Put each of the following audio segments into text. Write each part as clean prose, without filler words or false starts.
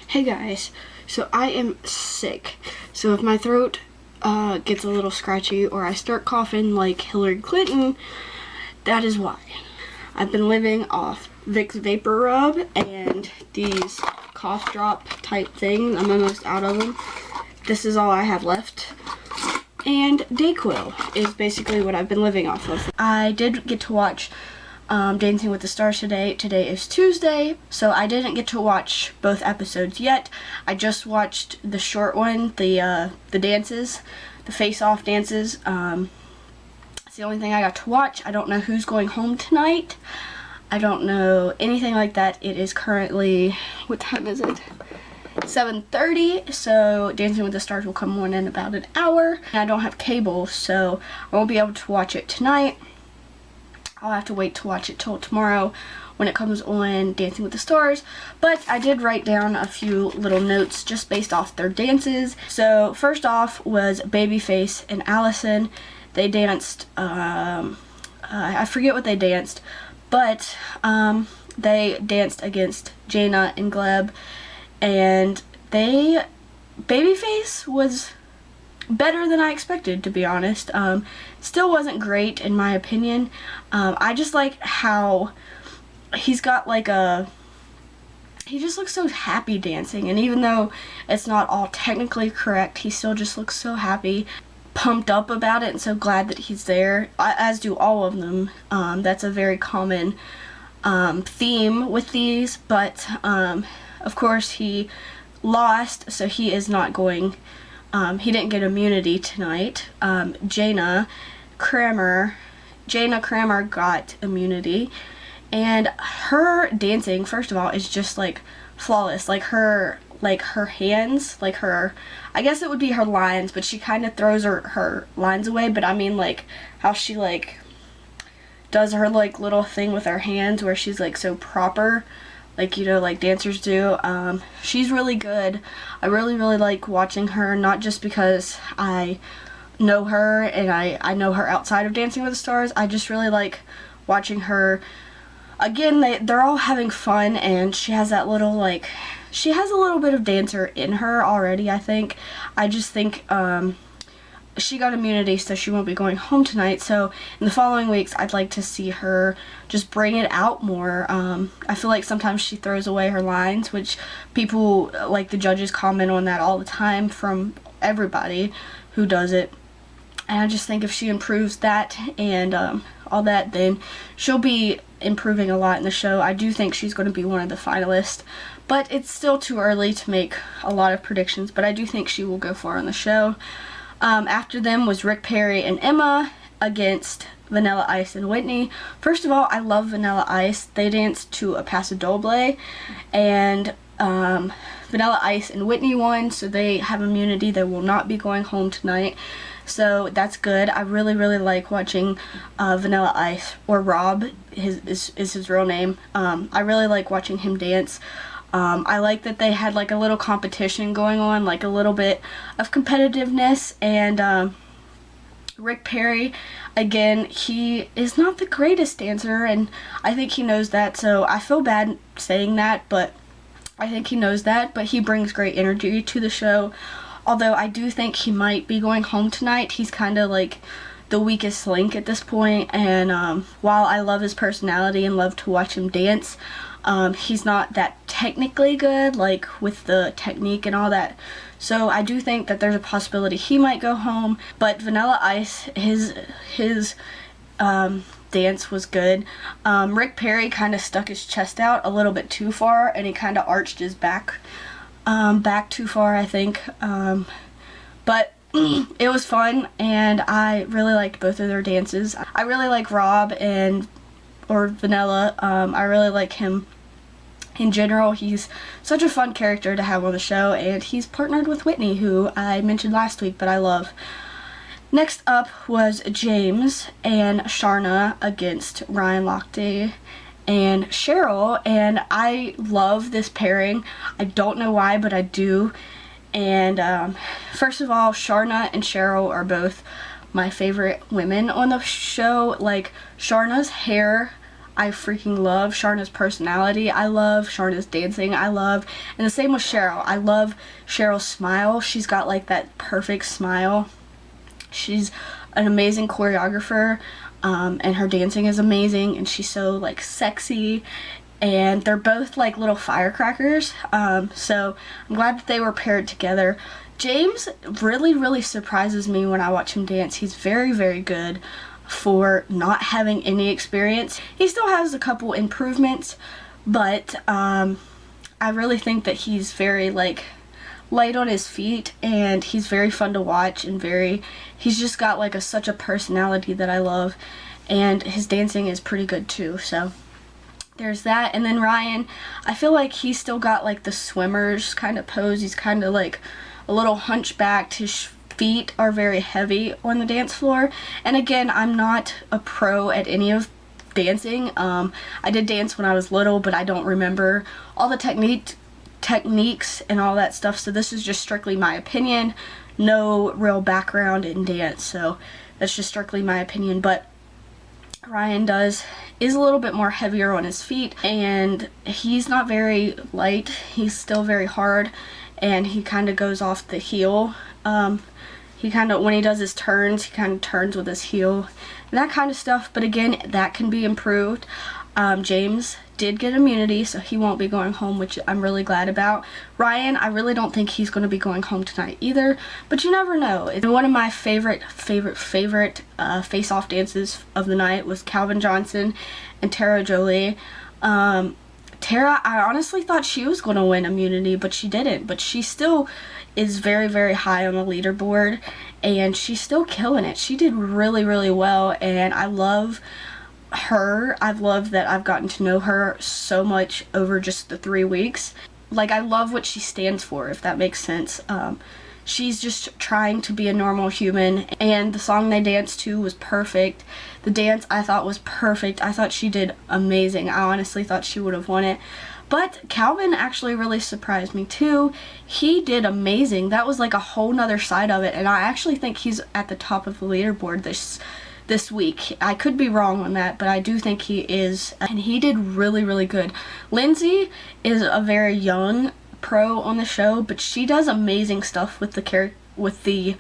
Hey guys, so I am sick. So if my throat gets a little scratchy or I start coughing like Hillary Clinton, that is why. I've been living off Vicks Vapor Rub and these cough drop type things. I'm almost out of them. This is all I have left. And Dayquil is basically what I've been living off of. I did get to watch Dancing with the Stars today. Today is Tuesday, so I didn't get to watch both episodes yet. I just watched the short one, the dances, the face-off dances. It's the only thing I got to watch. I don't know who's going home tonight. I don't know anything like that. It is currently, what time is it? 7:30, so Dancing with the Stars will come on in about an hour. I don't have cable, so I won't be able to watch it tonight. I'll have to wait to watch it till tomorrow when it comes on Dancing with the Stars. But I did write down a few little notes just based off their dances. So first off was Babyface and Allison. They danced, I forget what they danced, but they danced against Jaina and Gleb. And Babyface was better than I expected, to be honest. Still wasn't great in my opinion. I just like how he's got like he just looks so happy dancing, and even though it's not all technically correct, he still just looks so happy, pumped up about it, and so glad that he's there, as do all of them. That's a very common theme with these, but of course he lost, so he is not going. He didn't get immunity tonight. Jaina Kramer got immunity, and her dancing, first of all, is just like flawless. Like her hands, like her, I guess it would be her lines, but she kind of throws her lines away. But I mean, like how she like does her like little thing with her hands, where she's like so proper, like, you know, like dancers do. She's really good. I really like watching her, not just because I know her and I know her outside of Dancing with the Stars. I just really like watching her. Again, they're all having fun, and she has that little, like, she has a little bit of dancer in her already, I think. I just think she got immunity, so she won't be going home tonight. So in the following weeks, I'd like to see her just bring it out more. I feel like sometimes she throws away her lines, which people, like the judges, comment on that all the time from everybody who does it. And I just think if she improves that and all that, then she'll be improving a lot in the show. I do think she's going to be one of the finalists, but it's still too early to make a lot of predictions, but I do think she will go far on the show. After them was Rick Perry and Emma against Vanilla Ice and Whitney. First of all, I love Vanilla Ice. They danced to a Paso Doble, and Vanilla Ice and Whitney won, so they have immunity. They will not be going home tonight, so that's good. I really like watching Vanilla Ice, or Rob is his real name. I really like watching him dance. I like that they had like a little competition going on, like a little bit of competitiveness. And Rick Perry, again, he is not the greatest dancer, and I think he knows that, so I feel bad saying that, but I think he knows that. But he brings great energy to the show, although I do think he might be going home tonight. He's kind of like the weakest link at this point, and while I love his personality and love to watch him dance, he's not that technically good, like with the technique and all that. So I do think that there's a possibility he might go home. But Vanilla Ice, his dance was good. Rick Perry kind of stuck his chest out a little bit too far, and he kind of arched his back too far, I think. But it was fun, and I really liked both of their dances. I really like Rob or Vanilla. I really like him in general. He's such a fun character to have on the show, and he's partnered with Whitney, who I mentioned last week, but I love. Next up was James and Sharna against Ryan Lochte and Cheryl, and I love this pairing. I don't know why, but I do. And first of all, Sharna and Cheryl are both my favorite women on the show. Like, Sharna's hair, I freaking love Sharna's personality. I love Sharna's dancing. And the same with Cheryl. I love Cheryl's smile. She's got like that perfect smile. She's an amazing choreographer, and her dancing is amazing, and she's so like sexy, and they're both like little firecrackers. So I'm glad that they were paired together. James really surprises me when I watch him dance. He's very good for not having any experience. He still has a couple improvements, but I really think that he's very like light on his feet, and he's very fun to watch, and he's just got like such a personality that I love, and his dancing is pretty good too. So there's that. And then Ryan, I feel like he's still got like the swimmer's kind of pose. He's kind of like a little hunchbacked. His feet are very heavy on the dance floor. And again, I'm not a pro at any of dancing. I did dance when I was little, but I don't remember all the techniques and all that stuff, so this is just strictly my opinion. No real background in dance, so that's just strictly my opinion. But Ryan is a little bit more heavier on his feet, and he's not very light. He's still very hard, and he kind of goes off the heel. He kind of, when he does his turns, he kind of turns with his heel and that kind of stuff. But again, that can be improved. James did get immunity, so he won't be going home, which I'm really glad about. Ryan, I really don't think he's going to be going home tonight either, but you never know. One of my favorite face-off dances of the night was Calvin Johnson and Tara Jolie. Tara, I honestly thought she was going to win immunity, but she didn't. But she still is very high on the leaderboard, and she's still killing it. She did really well, and I love her. I've loved that I've gotten to know her so much over just the 3 weeks. Like, I love what she stands for, if that makes sense. She's just trying to be a normal human, and the song they danced to was perfect. The dance I thought was perfect. I thought she did amazing. I honestly thought she would have won it. But Calvin actually really surprised me too. He did amazing. That was like a whole nother side of it, and I actually think he's at the top of the leaderboard this week. I could be wrong on that, but I do think he is, and he did really good. Lindsay is a very young pro on the show, but she does amazing stuff with the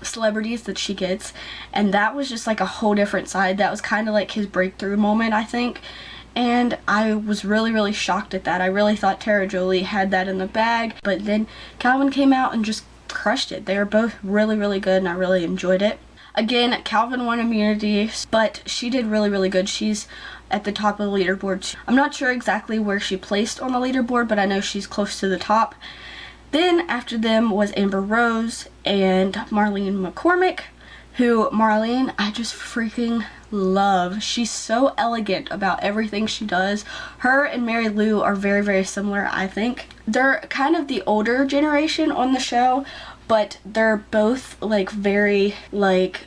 celebrities that she gets, and that was just like a whole different side. That was kind of like his breakthrough moment, I think, and I was really shocked at that. I really thought Tara Jolie had that in the bag, but then Calvin came out and just crushed it. They were both really good, and I really enjoyed it. Again, Calvin won immunity, but she did really good. She's at the top of the leaderboard. I'm not sure exactly where she placed on the leaderboard, but I know she's close to the top. Then after them was Amber Rose and Marlene McCormick, who Marlene I just freaking love. She's so elegant about everything she does. Her and Mary Lou are very similar, I think. They're kind of the older generation on the show, but they're both like very like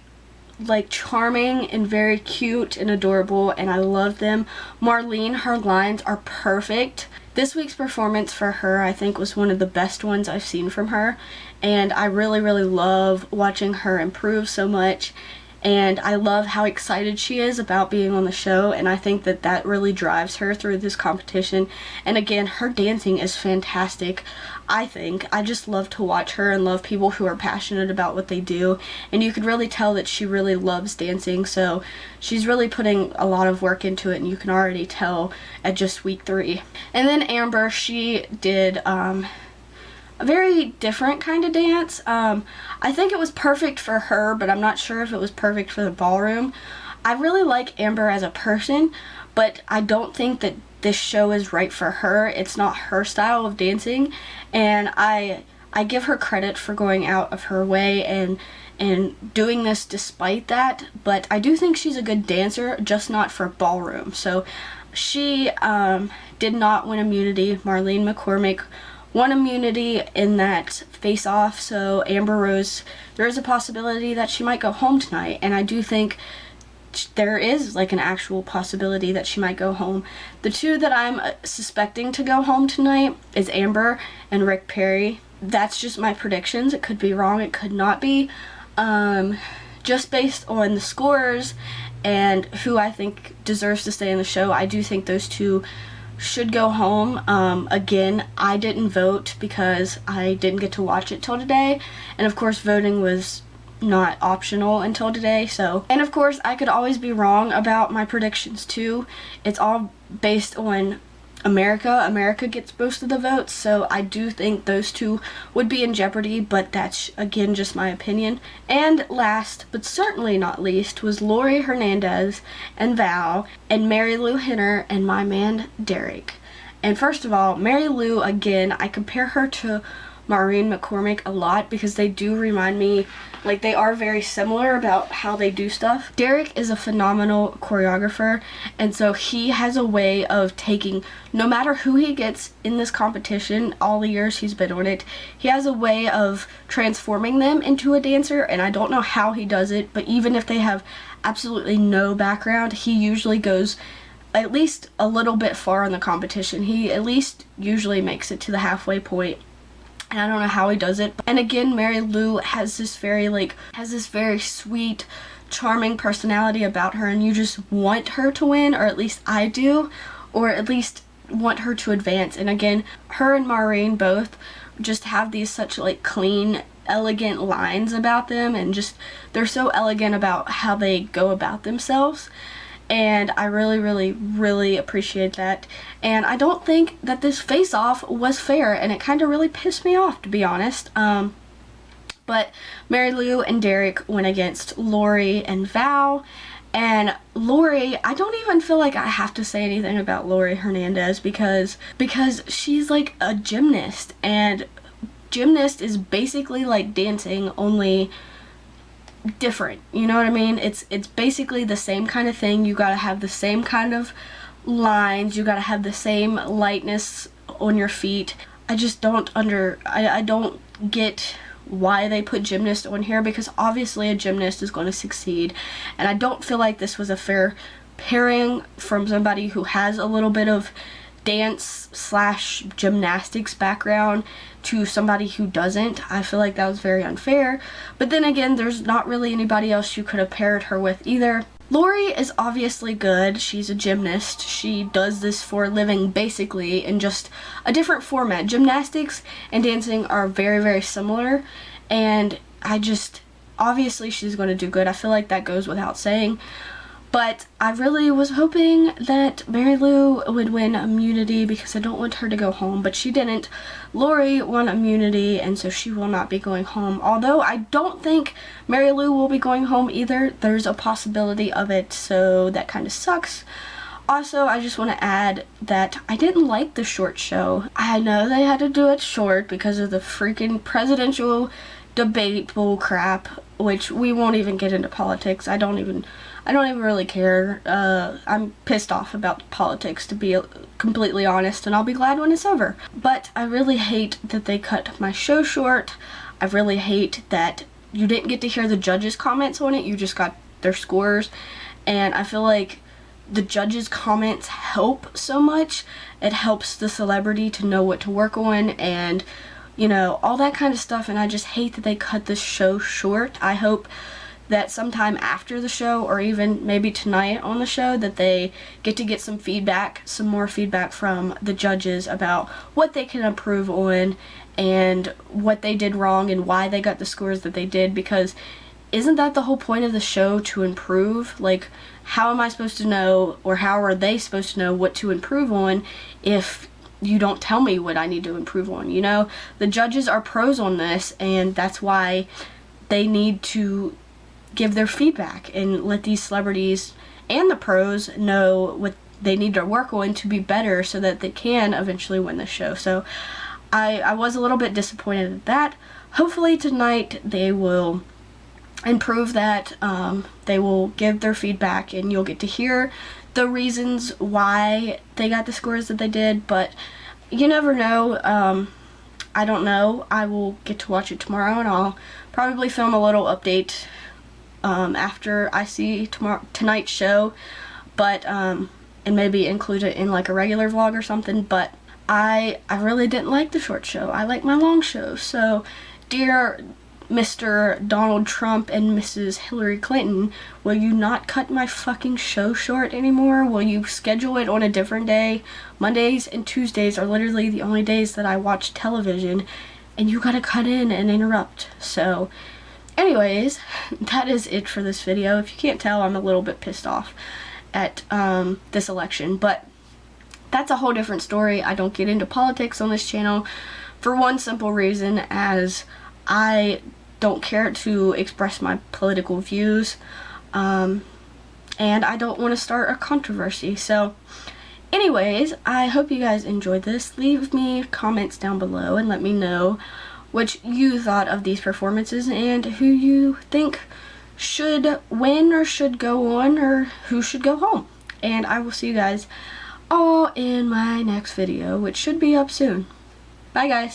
charming and very cute and adorable, and I love them. Marlene, her lines are perfect. This week's performance for her, I think, was one of the best ones I've seen from her, and I really love watching her improve so much, and I love how excited she is about being on the show, and I think that that really drives her through this competition. And again, her dancing is fantastic. I think I just love to watch her and love people who are passionate about what they do, and you could really tell that she really loves dancing, so she's really putting a lot of work into it, and you can already tell at just week 3. And then Amber, she did a very different kind of dance. I think it was perfect for her, but I'm not sure if it was perfect for the ballroom. I really like Amber as a person, but I don't think that this show is right for her. It's not her style of dancing, and I give her credit for going out of her way and doing this despite that, but I do think she's a good dancer, just not for ballroom. So she did not win immunity. Marlene McCormick won immunity in that face-off, so Amber Rose, there is a possibility that she might go home tonight, and I do think there is like an actual possibility that she might go home. The two that I'm suspecting to go home tonight is Amber and Rick Perry. That's just my predictions. It could be wrong, it could not be. Just based on the scores and who I think deserves to stay in the show. I do think those two should go home. Again, I didn't vote because I didn't get to watch it till today, and of course voting was not optional until today. So, and of course I could always be wrong about my predictions too. It's all based on America gets most of the votes, so I do think those two would be in jeopardy, but that's again just my opinion. And last but certainly not least was Lori Hernandez and Val and Mary Lou Henner and my man Derek. And first of all, Mary Lou, again, I compare her to Maureen McCormick a lot because they do remind me, like, they are very similar about how they do stuff. Derek is a phenomenal choreographer, and so he has a way of taking, no matter who he gets in this competition, all the years he's been on it, he has a way of transforming them into a dancer, and I don't know how he does it, but even if they have absolutely no background, he usually goes at least a little bit far in the competition. He at least usually makes it to the halfway point. And I don't know how he does it. And again, Mary Lou has this very sweet, charming personality about her, and you just want her to win, or at least I do, or at least want her to advance. And again, her and Maureen both just have these such like clean, elegant lines about them, and just they're so elegant about how they go about themselves. And I really appreciate that. And I don't think that this face-off was fair, and it kind of really pissed me off, to be honest. But Mary Lou and Derek went against Lori and Val. And Lori, I don't even feel like I have to say anything about Lori Hernandez because she's like a gymnast, and gymnast is basically like dancing, only different, you know what I mean? It's basically the same kind of thing. You gotta have the same kind of lines, you gotta have the same lightness on your feet. I just don't I don't get why they put gymnast on here, because obviously a gymnast is going to succeed, and I don't feel like this was a fair pairing from somebody who has a little bit of dance / gymnastics background to somebody who doesn't. I feel like that was very unfair, but then again, there's not really anybody else you could have paired her with either. Lori is obviously good. She's a gymnast. She does this for a living basically in just a different format. Gymnastics and dancing are very similar, and obviously she's going to do good. I feel like that goes without saying. But I really was hoping that Mary Lou would win immunity because I don't want her to go home, but she didn't. Lori won immunity, and so she will not be going home. Although I don't think Mary Lou will be going home either. There's a possibility of it, so that kind of sucks. Also, I just want to add that I didn't like the short show. I know they had to do it short because of the freaking presidential debate bull crap, which we won't even get into politics. I don't even really care. I'm pissed off about politics, to be completely honest, and I'll be glad when it's over. But I really hate that they cut my show short. I really hate that you didn't get to hear the judges' comments on it, you just got their scores. And I feel like the judges' comments help so much. It helps the celebrity to know what to work on, and you know, all that kind of stuff, and I just hate that they cut this show short. I hope that sometime after the show, or even maybe tonight on the show, that they get some feedback, some more feedback from the judges about what they can improve on and what they did wrong and why they got the scores that they did, because isn't that the whole point of the show, to improve? Like, how am I supposed to know, or how are they supposed to know what to improve on if you don't tell me what I need to improve on? You know, the judges are pros on this, and that's why they need to give their feedback and let these celebrities and the pros know what they need to work on to be better so that they can eventually win the show. So I was a little bit disappointed at that. Hopefully tonight they will improve that. They will give their feedback, and you'll get to hear the reasons why they got the scores that they did, but you never know. I don't know. I will get to watch it tomorrow, and I'll probably film a little update after I see tonight's show, but and maybe include it in like a regular vlog or something. But I really didn't like the short show. I like my long shows. So dear Mr. Donald Trump and Mrs. Hillary Clinton, will you not cut my fucking show short anymore? Will you schedule it on a different day? Mondays and Tuesdays are literally the only days that I watch television, and you gotta cut in and interrupt. So, anyways, that is it for this video. If you can't tell, I'm a little bit pissed off at this election, but that's a whole different story. I don't get into politics on this channel for one simple reason, as I don't care to express my political views, and I don't want to start a controversy. So anyways, I hope you guys enjoyed this. Leave me comments down below and let me know what you thought of these performances and who you think should win or should go on or who should go home. And I will see you guys all in my next video, which should be up soon. Bye guys.